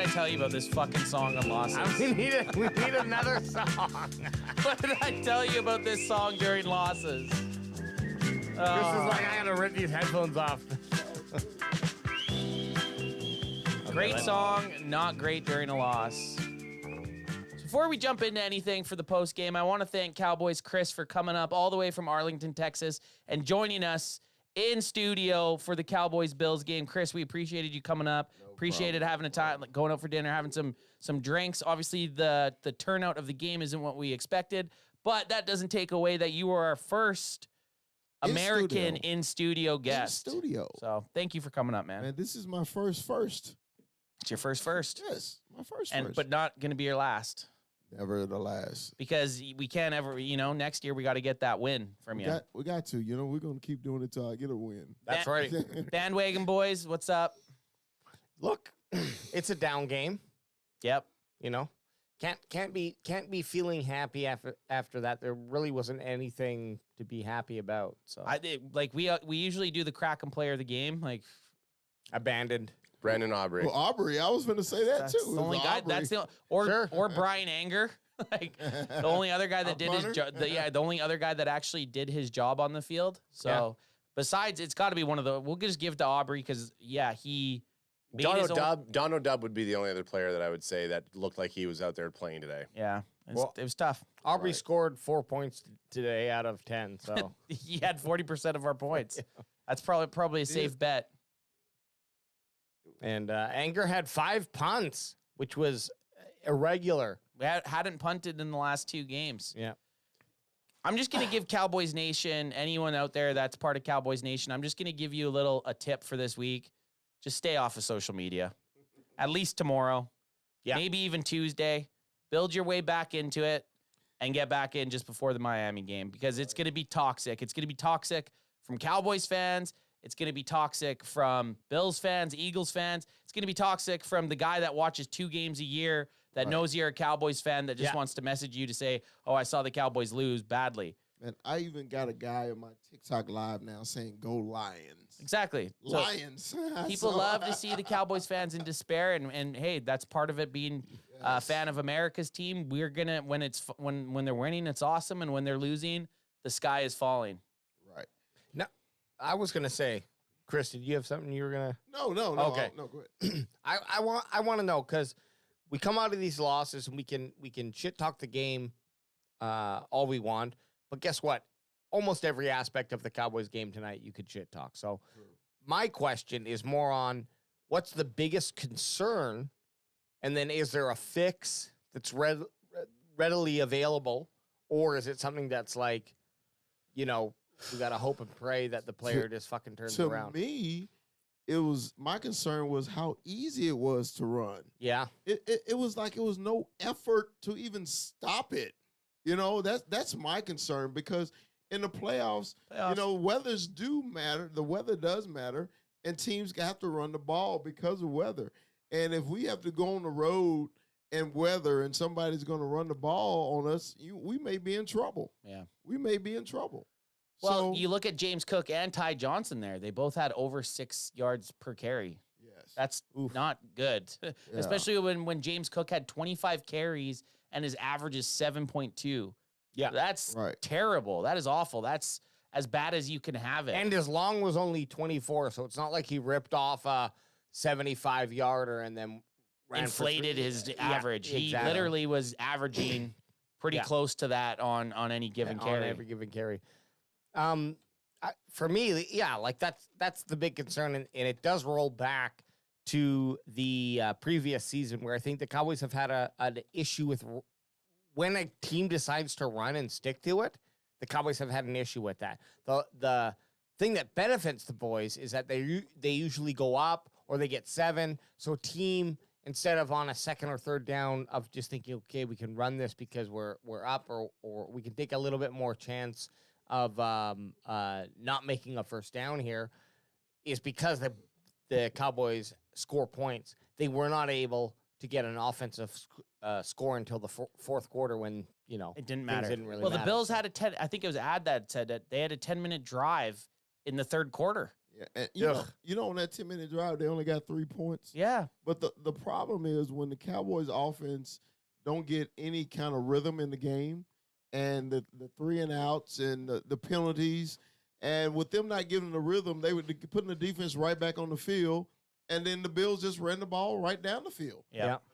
I tell you about this fucking song on Losses? We need another song. What did I tell you about this song during Losses? This is like I gotta rip these headphones off. Great song, not great during a loss. Before we jump into anything for the post game, I want to thank Cowboys Chris for coming up all the way from Arlington, Texas, and joining us in studio for the Cowboys Bills game. Chris, we appreciated you coming up. Appreciated having a time, like going out for dinner, having some drinks. Obviously, the turnout of the game isn't what we expected, but that doesn't take away that you were our first American in studio guest. In studio. So thank you for coming up, man. Man, this is my first. It's your first. Yes, my first. But not going to be your last. Never the last. Because we can't ever, next year we got to get that win from you. We got to. We're going to keep doing it till I get a win. That's right. Bandwagon boys, what's up? Look, it's a down game. Yep. Can't be feeling happy after that. There really wasn't anything to be happy about. So we usually do the crack and player of the game, like abandoned. Brandon Aubrey. Well, Aubrey, I was going to say that too. The only guy. That's or Brian Anger, like the only other guy that did his job. The only other guy that actually did his job on the field. So besides, it's got to be one of the. We'll just give to Aubrey because he. Don O'Dub would be the only other player that I would say that looked like he was out there playing today. Yeah, it was tough. Aubrey scored 4 points today out of 10. So he had 40% of our points. That's probably a safe bet. And Anger had 5 punts, which was irregular. We hadn't punted in the last 2 games. Yeah. I'm just going to give Cowboys Nation, anyone out there that's part of Cowboys Nation, I'm just going to give you a tip for this week. Just stay off of social media. At least tomorrow. Yeah. Maybe even Tuesday. Build your way back into it and get back in just before the Miami game because it's going to be toxic. It's going to be toxic from Cowboys fans. It's going to be toxic from Bills fans, Eagles fans. It's going to be toxic from the guy that watches 2 games a year that knows you're a Cowboys fan that just wants to message you to say, oh, I saw the Cowboys lose badly. And I even got a guy on my TikTok live now saying, go Lions. Exactly. Lions. People love to see the Cowboys fans in despair. And hey, that's part of it being a fan of America's team. We're going to, when they're winning, it's awesome. And when they're losing, the sky is falling. Right. Now, I was going to say, Chris, did you have something you were going to? No. Okay. No, go ahead. I want to know because we come out of these losses and we can shit talk the game all we want. But guess what? Almost every aspect of the Cowboys game tonight, you could shit talk. So my question is more on what's the biggest concern? And then is there a fix that's readily available? Or is it something that's like, we got to hope and pray that the player just fucking turns around? To me, my concern was how easy it was to run. Yeah. It was like it was no effort to even stop it. That's my concern because in the playoffs, weathers do matter. The weather does matter, and teams have to run the ball because of weather. And if we have to go on the road and weather and somebody's going to run the ball on us, we may be in trouble. Yeah. We may be in trouble. Well, you look at James Cook and Ty Johnson there. They both had over 6 yards per carry. Yes. That's not good, especially when James Cook had 25 carries and his average is 7.2. Yeah. That's terrible. That is awful. That's as bad as you can have it. And his long was only 24, so it's not like he ripped off a 75-yarder and then inflated his average. He literally was averaging pretty close to that on any given carry. On every given carry. For me, that's the big concern, and it does roll back to the previous season where I think the Cowboys have had an issue with when a team decides to run and stick to it. The Cowboys have had an issue with that. The thing that benefits the boys is that they usually go up or they get 7. So team, instead of on a second or third down of just thinking, okay, we can run this because we're up or we can take a little bit more chance of not making a first down here, is because the Cowboys score points. They were not able to get an offensive score until the fourth quarter when, it didn't matter. Didn't really matter. The Bills had I think it was an ad that said that they had a 10-minute drive in the third quarter. Yeah, and you know, on that 10-minute drive, they only got 3 points. Yeah. But the problem is when the Cowboys offense don't get any kind of rhythm in the game, and the 3 and outs and the penalties, and with them not getting the rhythm, they would putting the defense right back on the field, and then the Bills just ran the ball right down the field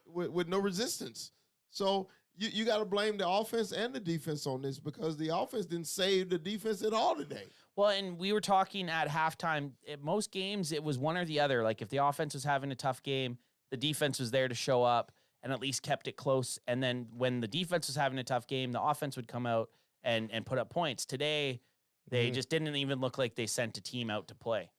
with no resistance. So you got to blame the offense and the defense on this, because the offense didn't save the defense at all today. Well, and we were talking at halftime, at most games, it was one or the other. Like if the offense was having a tough game, the defense was there to show up and at least kept it close. And then when the defense was having a tough game, the offense would come out and put up points. Today, they just didn't even look like they sent a team out to play.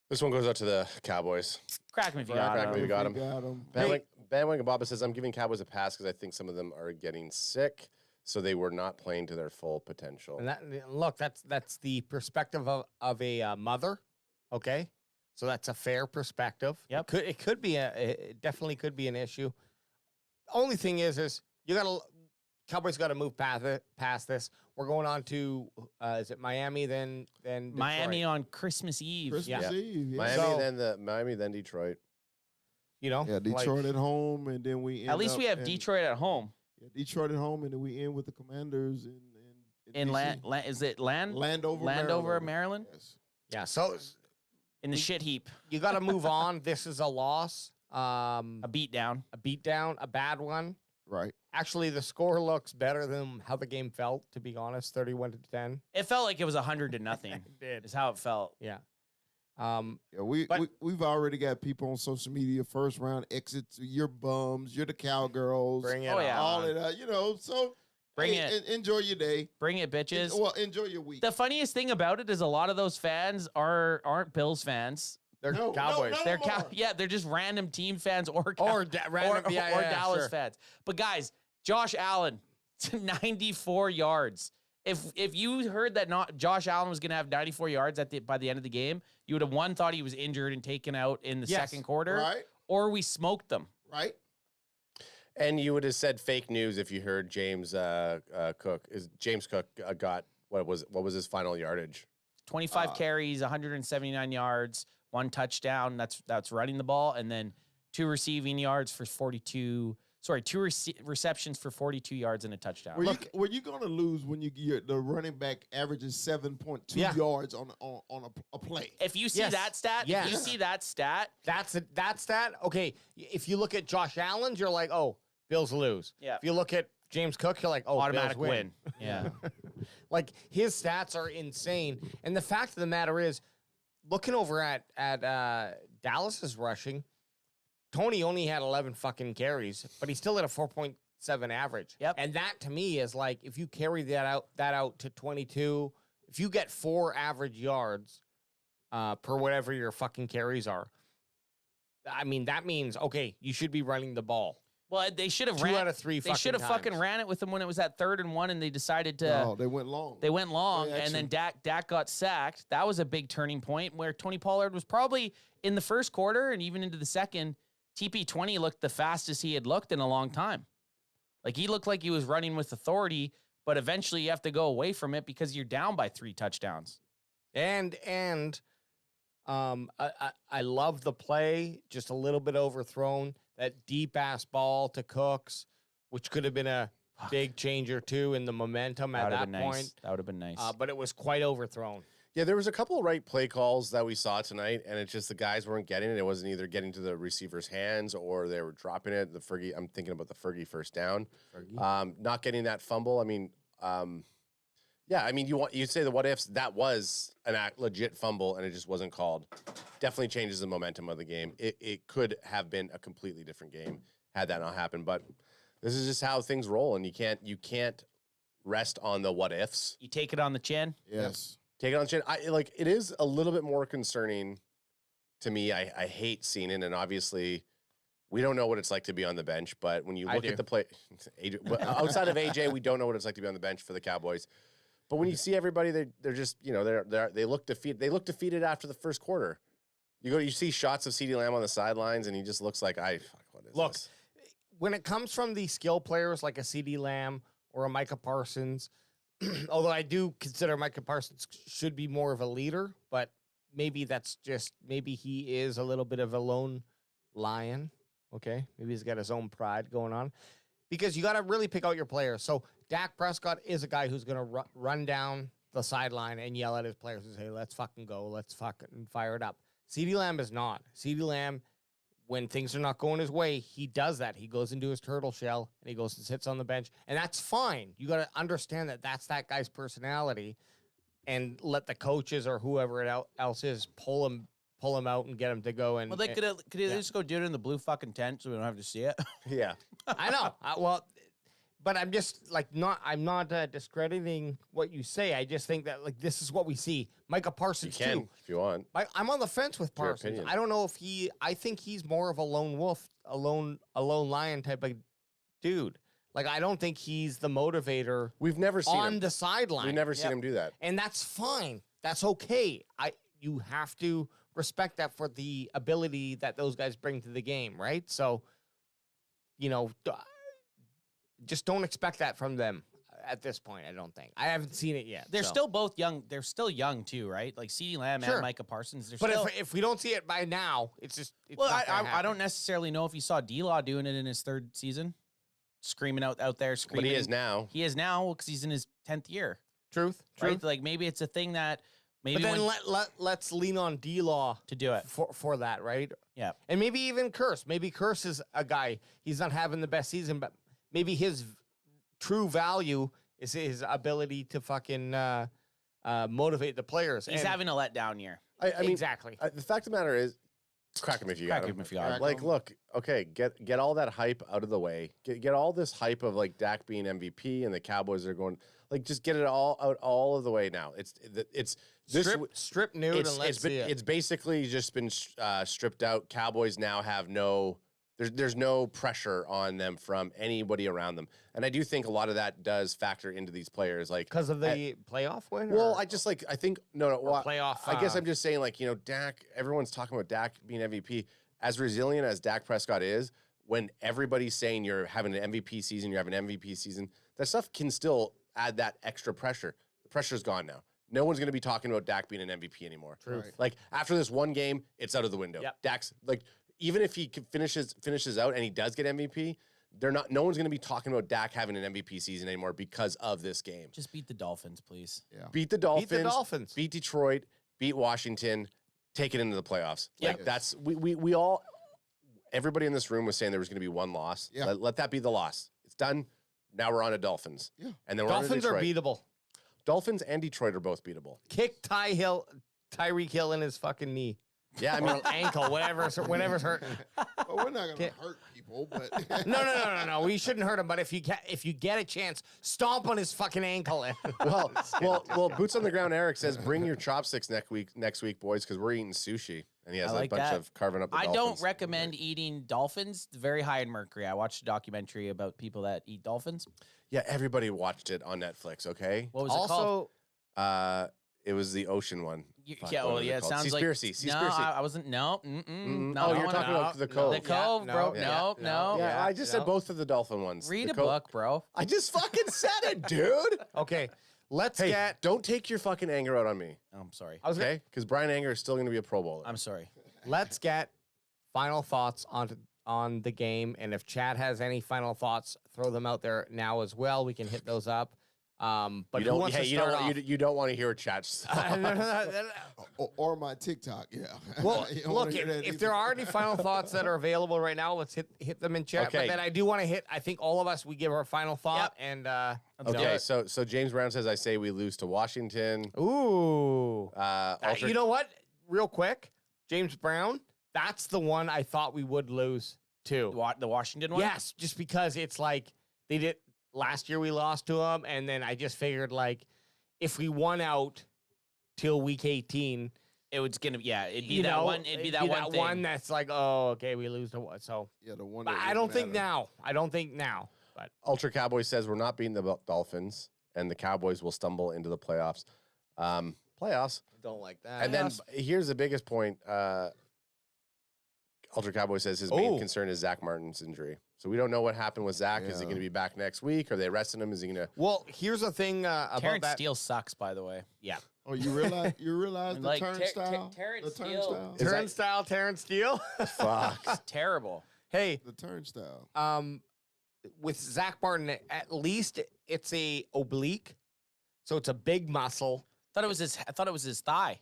This one goes out to the Cowboys. Crack him if you Crack got him if him. you got him. Bandwagon Bob says, I'm giving Cowboys a pass because I think some of them are getting sick, so they were not playing to their full potential. And that's the perspective of a mother, okay? So that's a fair perspective. Yep. It could be it definitely could be an issue. Only thing is Cowboys got to move past this. We're going on to is it Miami then Detroit? Miami on Christmas Eve. Christmas Eve. Yeah. Miami, then Detroit. You know, Yeah, Detroit at home, and then we end At least up we have in- Detroit at home. Yeah, Detroit at home, and then we end with the Commanders In DC. is it Landover, Maryland? Yes. yeah. So In the shit heap. you got to move on. This is a loss, A beatdown. a beatdown, a bad one. Right. Actually, the score looks better than how the game felt. To be honest, 31-10. It felt like it was 100-0. It did. Is how it felt. Yeah. Yeah, we've already got people on social media, first round exits. You're bums. You're the cowgirls. Bring it Oh, on. yeah. all of that, So Bring it. Enjoy your day. Bring it, bitches. Well, enjoy your week. The funniest thing about it is a lot of those fans aren't Bills fans. They're No, Cowboys. no, no. They're more. they're just random team fans or Random, or Dallas sure. fans. But guys, Josh Allen, 94 yards. If you heard that Josh Allen was going to have 94 yards by the end of the game, you would have thought he was injured and taken out in the second quarter, Right. or we smoked them. Right. And you would have said fake news if you heard James Cook. James Cook got what was his final yardage? 25 carries, 179 yards, 1 touchdown. That's running the ball, and then 2 receiving yards for 42. Sorry, 2 receptions for 42 yards and a touchdown. Were you going to lose when the running back averages 7.2 yards on a play? If you see Yes. that stat, Yes. if you see that stat, That stat. Okay, if you look at Josh Allen, you're like, oh, Bills lose. Yeah. If you look at James Cook, you're like, oh, automatic Bills win. Yeah. Like his stats are insane, and the fact of the matter is, looking over at Dallas's rushing, Tony only had 11 fucking carries, but he still had a 4.7 average. Yep. And that to me is like, if you carry that out to 22, if you get 4 average yards per whatever your fucking carries are, I mean, that means, okay, you should be running the ball. Well, they should have 2 ran. out of 3 They should have fucking ran it with them when it was at 3rd and 1, and they decided to. No, they went long. They went long, They and then actually- Dak got sacked. That was a big turning point where Tony Pollard was probably in the first quarter and even into the second. TP20 looked the fastest he had looked in a long time. Like he looked like he was running with authority, but eventually you have to go away from it because you're down by 3 touchdowns. And I love the play, just a little bit overthrown. That deep ass ball to Cooks, which could have been a big changer too in the momentum at that point. Nice. That would have been nice. But it was quite overthrown. Yeah, there was a couple of right play calls that we saw tonight, and it's just the guys weren't getting it. It wasn't either getting to the receiver's hands or they were dropping it. I'm thinking about the Fergie first down. Not getting that fumble. I mean, you say the what ifs. That was an legit fumble, and it just wasn't called. Definitely changes the momentum of the game. It could have been a completely different game had that not happened. But this is just how things roll, and you can't rest on the what ifs. you take it on the chin. Yes. Take it on the chin. It is a little bit more concerning to me. I hate seeing it, and obviously we don't know what it's like to be on the bench. But when you look at the play, outside of AJ, we don't know what it's like to be on the bench for the Cowboys. But when you see everybody, they're just they look defeated. They look defeated after the first quarter. You see shots of CeeDee Lamb on the sidelines, and he just looks like what is this? When it comes from the skill players like a CeeDee Lamb or a Micah Parsons, although I do consider Micah Parsons should be more of a leader, but maybe he is a little bit of a lone lion. Okay, maybe he's got his own pride going on, because you got to really pick out your players. So Dak Prescott is a guy who's going to run down the sideline and yell at his players and say, "Let's fucking go, let's fucking fire it up." CeeDee Lamb is not. CeeDee Lamb, when things are not going his way, he does that. He goes into his turtle shell and he goes and sits on the bench, and that's fine. You got to understand that that's that guy's personality, and let the coaches or whoever else is pull him out and get him to go. And well, they could just go do it in the blue fucking tent so we don't have to see it. Yeah. I know. But I'm just I'm not discrediting what you say. I just think that this is what we see. Micah Parsons You can, too. if you want. I'm on the fence with Your Parsons. opinion. I don't know if I think he's more of a lone wolf, a lone lion type of dude. I don't think he's the motivator We've never seen on him. the sideline. We've never seen him do that. And that's fine. That's okay. You have to respect that for the ability that those guys bring to the game, right? So, just don't expect that from them at this point, I don't think. I haven't seen it yet. They're still both young. They're still young too, right? Like CeeDee Lamb Sure. and Micah Parsons. They're But still. if we don't see it by now, it's Well, not gonna I happen. don't necessarily know if you saw D-Law doing it in his third season, screaming out there, But screaming. he is now. He is now because he's in his 10th year, Truth. right? Like maybe it's a thing that maybe But then when, let's lean on D-Law to do it. for that, right? Yeah. And maybe even Curse. Maybe Curse is a guy, he's not having the best season, but maybe his true value is his ability to fucking motivate the players. He's And- having a letdown year. I mean, exactly. the fact of the matter is, crack him if you got Crack him. him if you got him. Like, look, okay, get all that hype out of the way. Get all this hype of Dak being MVP and the Cowboys are going. Just get it all out all of the way now. It's this. Strip nude and let's see it. It's basically just been stripped out. Cowboys now have no. There's no pressure on them from anybody around them, and I do think a lot of that does factor into these players, Because of the playoff win? Well, or- I think no. Well, playoff, I guess I'm just saying, Dak. Everyone's talking about Dak being MVP. As resilient as Dak Prescott is, when everybody's saying you're having an MVP season, you're having an MVP season, that stuff can still add that extra pressure. The pressure's gone now. No one's going to be talking about Dak being an MVP anymore. Truth. Like after this one game, it's out of the window. Yep. Dak's even if he finishes out and he does get MVP, no one's going to be talking about Dak having an MVP season anymore because of this game. Just beat the Dolphins, please. Yeah. Beat the Dolphins. Beat Beat Detroit. Beat Washington. Take it into the playoffs. Yeah. That's we all. Everybody in this room was saying there was going to be one loss. Yeah. Let that be the loss. It's done. Now we're on to Dolphins. Yeah. And then we're on to Dolphins are Detroit. beatable. Dolphins and Detroit are both beatable. Kick Tyreek Hill in his fucking knee. Yeah, I mean, Or ankle, whatever's hurting. But we're not going Can't- to hurt people. But No. We shouldn't hurt him. But if you get a chance, stomp on his fucking ankle. well. Boots on the ground. Eric says, "Bring your chopsticks next week, boys, because we're eating sushi." And he has I like a bunch that. of carving up. The I dolphins. don't recommend eating dolphins. Very high in mercury. I watched a documentary about people that eat dolphins. Yeah, everybody watched it on Netflix. Okay. What was it called? Also, It was the ocean one. Yeah, Fuck, what well, was yeah, it called? sounds Seaspiracy. like no. I wasn't. No, no. Oh, I you're wanna- talking about the Cove. The Cove, Yeah, bro. no, No. Yeah, I just said no. both of the dolphin ones. Read The a Cove- book, bro. I just fucking said it, dude. okay, let's Hey, get. don't take your fucking anger out on me, Oh, I'm sorry. I was gonna- okay? Because Brian Anger is still going to be a Pro Bowler. I'm sorry. Let's get final thoughts on the game, and if Chad has any final thoughts, throw them out there now as well. We can hit those up. But you who don't, wants hey, to you start don't, off? you don't want to hear chat. or my TikTok, yeah. Well, You don't wanna look, hear that if either. there are any final thoughts that are available right now, let's hit them in chat. Okay. But then I do want to hit. I think all of us we give our final thought, and Okay, so James Brown says, I say we lose to Washington. ooh, Ultra- you know what? Real quick, James Brown. That's the one I thought we would lose to. The Washington one. Yes, just because it's like they did last year. We lost to them, and then I just figured if we won out till week 18, It was gonna. Yeah, it'd be you that know, one. It'd be that one thing. one that's like, oh, okay, we lose to what? So Yeah, the one. but that I would don't think matter. now. I don't think now. But Ultra Cowboy says we're not beating the Dolphins, and the Cowboys will stumble into the playoffs. Playoffs. don't like that. And then here's the biggest point. Ultra Cowboy says his main Oh. concern is Zach Martin's injury. So we don't know what happened with Zach. Is he Yeah. going to be back next week? Are they resting him? Is he going to? well, here's the thing about Terrence that. Steele sucks, by the way. Yeah, Oh, you realize the Like, turnstile? Terrence The Steele. turnstile? Terrence Steele. Fuck. It's terrible. Hey, The turnstile. with Zach Martin, at least it's a oblique, so it's a big muscle. I thought it was his thigh.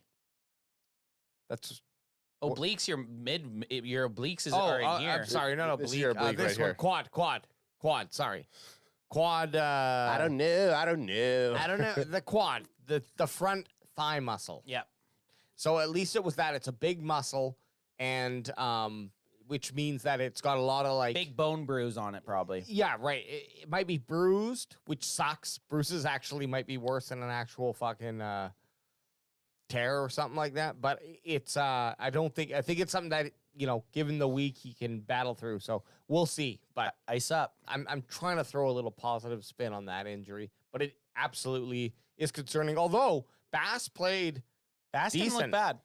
That's Obliques, your obliques are in here. I'm sorry, no, This is oblique. your oblique This right one, here. quad. Sorry, quad. I don't know. I don't know the quad, the front thigh muscle. Yep. So at least it was that. It's a big muscle, and which means that it's got a lot of like Big bone bruise on it, probably. Yeah, right. It might be bruised, which sucks. Bruises actually might be worse than an actual fucking tear or something like that. But it's I think it's something that, given the week, he can battle through. So we'll see. But Ice up. I'm trying to throw a little positive spin on that injury, but it absolutely is concerning. Although Bass played Bass didn't look decent. bad.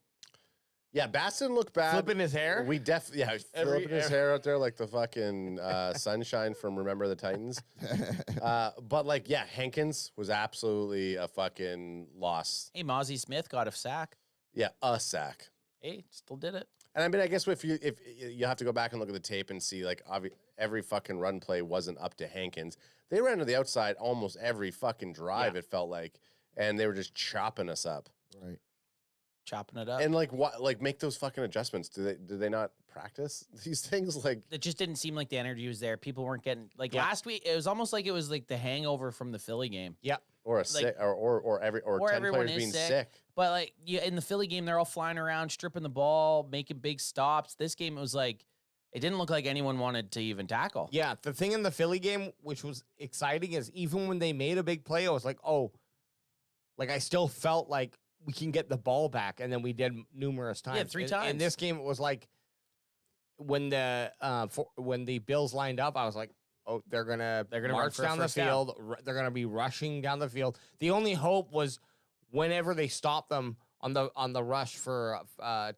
Yeah, Bass didn't look bad. Flipping his hair. We definitely, flipping his hair out there like the fucking sunshine from Remember the Titans. But like, yeah, Hankins was absolutely a fucking loss. Hey, Mozzie Smith got a sack. Yeah, a sack. Hey, still did it. And I mean, I guess if you have to go back and look at the tape and see, like, every fucking run play wasn't up to Hankins. They ran to the outside almost every fucking drive, it felt like, and they were just chopping us up. Right. Chopping it up. And like, what? Like, make those fucking adjustments. Do they not practice these things? Like, It just didn't seem like the energy was there. People weren't getting last week. It was almost like it was like the hangover from the Philly game. Yep. or a sick, or 10 everyone players is being sick. sick. But like in the Philly game, they're all flying around, stripping the ball, making big stops. This game, it was like it didn't look like anyone wanted to even tackle. Yeah, the thing in the Philly game, which was exciting, is even when they made a big play, I was like, oh, like I still felt like we can get the ball back, and then we did numerous times. Yeah, 3 times. In this game, it was like when the Bills lined up, I was like, oh, they're gonna run march for a down the first down. field. They're gonna be rushing down the field. The only hope was whenever they stopped them on the rush for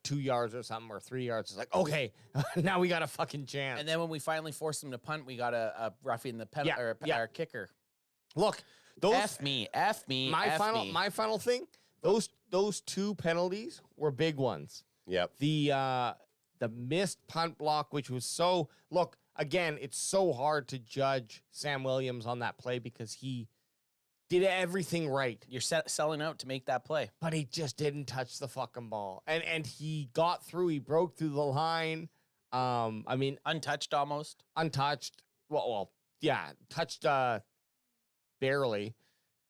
2 yards or something, or 3 yards. It's like, okay, now we got a fucking chance. And then when we finally forced them to punt, we got a roughing the our kicker. Look, those F me. my final thing. Those 2 penalties were big ones. Yep. The missed punt block, which was so look again, it's so hard to judge Sam Williams on that play because he did everything right, You're selling out to make that play. but he just didn't touch the fucking ball. And he got through. He broke through the line. I mean, Untouched almost. untouched. Well, yeah, touched barely.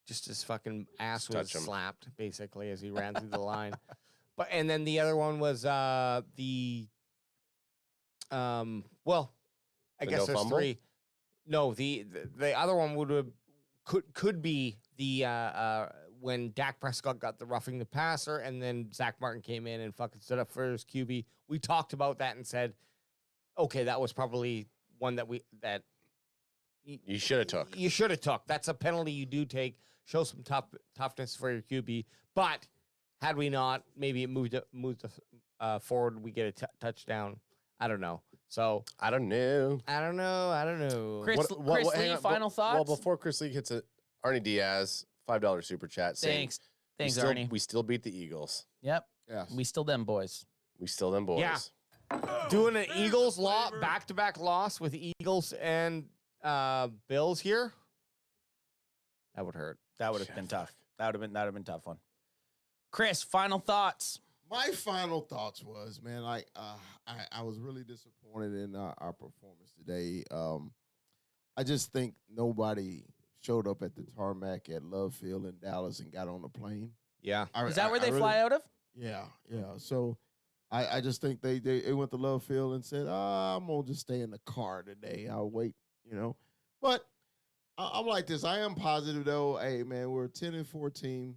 Just his fucking ass was touch him. slapped basically as he ran through the line. And then the other one was I guess no there's fumble? 3. No, the other one could be the when Dak Prescott got the roughing the passer, and then Zach Martin came in and fucking stood up for his QB. We talked about that and said, okay, that was probably one that You should have took. you should have took. That's a penalty you do take. Show some toughness for your QB. But had we not, maybe it moved forward. We get a touchdown. I don't know. So I don't know. I don't know. Chris, Chris hang Lee, on, final thoughts? Well, before Chris Lee hits it, Arnie Diaz, $5 super chat. Saying, Thanks, we still, Arnie. We still beat the Eagles. Yep. Yes. We still them boys. We still them boys. Yeah. Doing an Eagles back-to-back loss with Eagles and Bills here. That would hurt. That would have been tough. That would have been a tough one. Chris, final thoughts. My final thoughts was, man, I was really disappointed in our performance today. I just think nobody showed up at the tarmac at Love Field in Dallas and got on the plane. Yeah. Is that where they fly out of? Yeah. So I just think they went to Love Field and said, I'm going to just stay in the car today. I'll wait, But I'm like this. I am positive, though. Hey, man, we're a 10-4 team.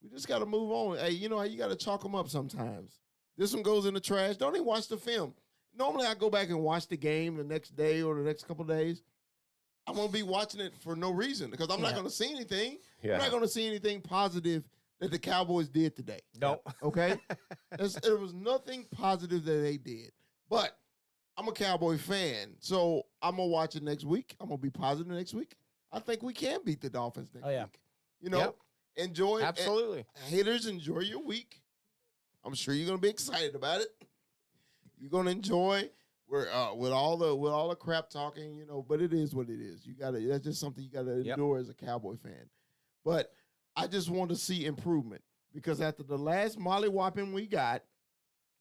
We just got to move on. Hey, you know how you got to chalk them up sometimes. This one goes in the trash. Don't even watch the film. Normally, I go back and watch the game the next day or the next couple of days. I'm going to be watching it for no reason because I'm not going to see anything. Yeah. I'm not going to see anything positive that the Cowboys did today. No. Okay? There was nothing positive that they did. But I'm a Cowboy fan, so I'm going to watch it next week. I'm going to be positive next week. I think we can beat the Dolphins next week. Yep. Enjoy. Absolutely. Haters, enjoy your week. I'm sure you're gonna be excited about it. You're gonna enjoy. We're with all the crap talking, you know, but it is what it is. That's just something you gotta endure as a Cowboy fan. But I just want to see improvement because after the last mollywhopping we got,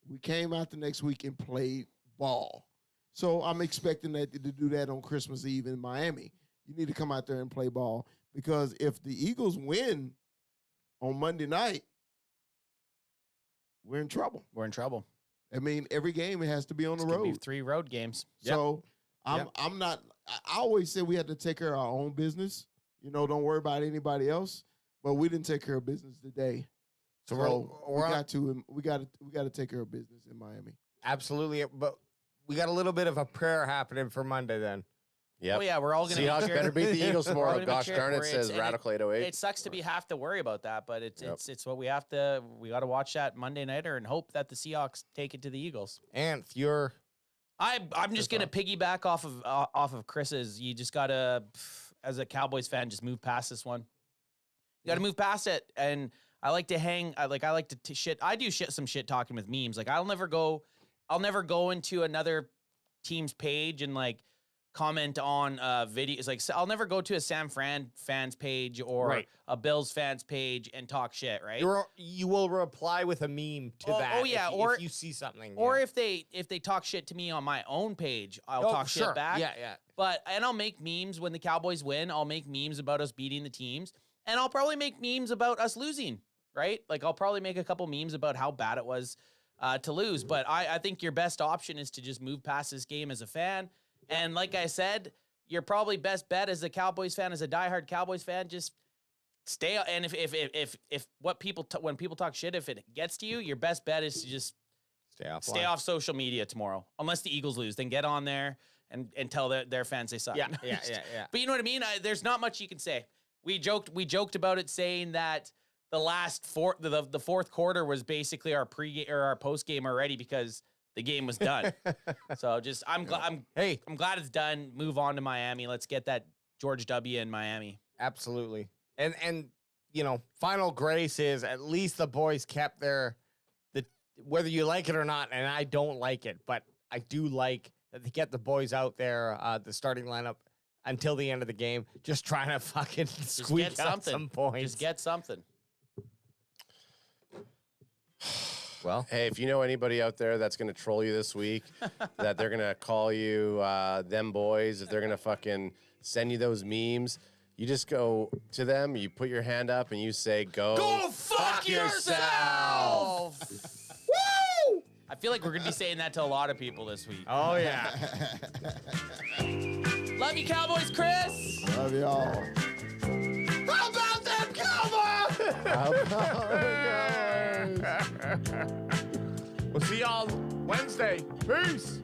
we came out the next week and played ball. So I'm expecting that to do that on Christmas Eve in Miami. You need to come out there and play ball because if the Eagles win on Monday night, we're in trouble. We're in trouble. I mean, every game it has to be on the It's gonna be road. 3 road games. So I'm not. I always said we had to take care of our own business. You know, don't worry about anybody else. But we didn't take care of business today. So we got to take care of business in Miami. Absolutely. But we got a little bit of a prayer happening for Monday then. Yep. Oh yeah, we're all gonna. Seahawks better beat the Eagles tomorrow. We're gonna be Gosh cheering darn it, for it. says And Radical 808. It sucks to have to worry about that, but it's what we have to. We got to watch that Monday nighter and hope that the Seahawks take it to the Eagles. And if you're, I'm just gonna piggyback off of Chris's. You just gotta, as a Cowboys fan, just move past this one. You gotta move past it. And I like to hang. I like to shit. I do some shit talking with memes. Like I'll never go into another team's page and like comment on videos. Like I'll never go to a San Fran fans page or a Bills fans page and talk shit. Right? you will reply with a meme to that. Oh yeah, if you see something, or if they talk shit to me on my own page, I'll talk shit back. Yeah. And I'll make memes when the Cowboys win. I'll make memes about us beating the teams, and I'll probably make memes about us losing. Right? Like I'll probably make a couple memes about how bad it was to lose. But I think your best option is to just move past this game as a fan. And like I said, your probably best bet as a Cowboys fan, as a diehard Cowboys fan, just stay. And if when people talk shit, if it gets to you, your best bet is to just stay off social media tomorrow. Unless the Eagles lose, then get on there and tell their fans they suck. Yeah. But you know what I mean? There's not much you can say. We joked about it, saying that the fourth quarter was basically our pregame or our postgame already because the game was done. So I'm glad it's done. Move on to Miami. Let's get that George W. in Miami. Absolutely. And you know, final grace is at least the boys kept whether you like it or not, and I don't like it, but I do like that they get the boys out there, the starting lineup until the end of the game, just trying to fucking squeak out some points. Just get something. Well, hey, if you know anybody out there that's going to troll you this week, that they're going to call you them boys, if they're going to fucking send you those memes, you just go to them, you put your hand up, and you say, Go fuck yourself! Woo! I feel like we're going to be saying that to a lot of people this week. Oh, yeah. Love you, Cowboys, Chris! Love y'all. How about them Cowboys? How about it, guys? We'll see y'all Wednesday. Peace.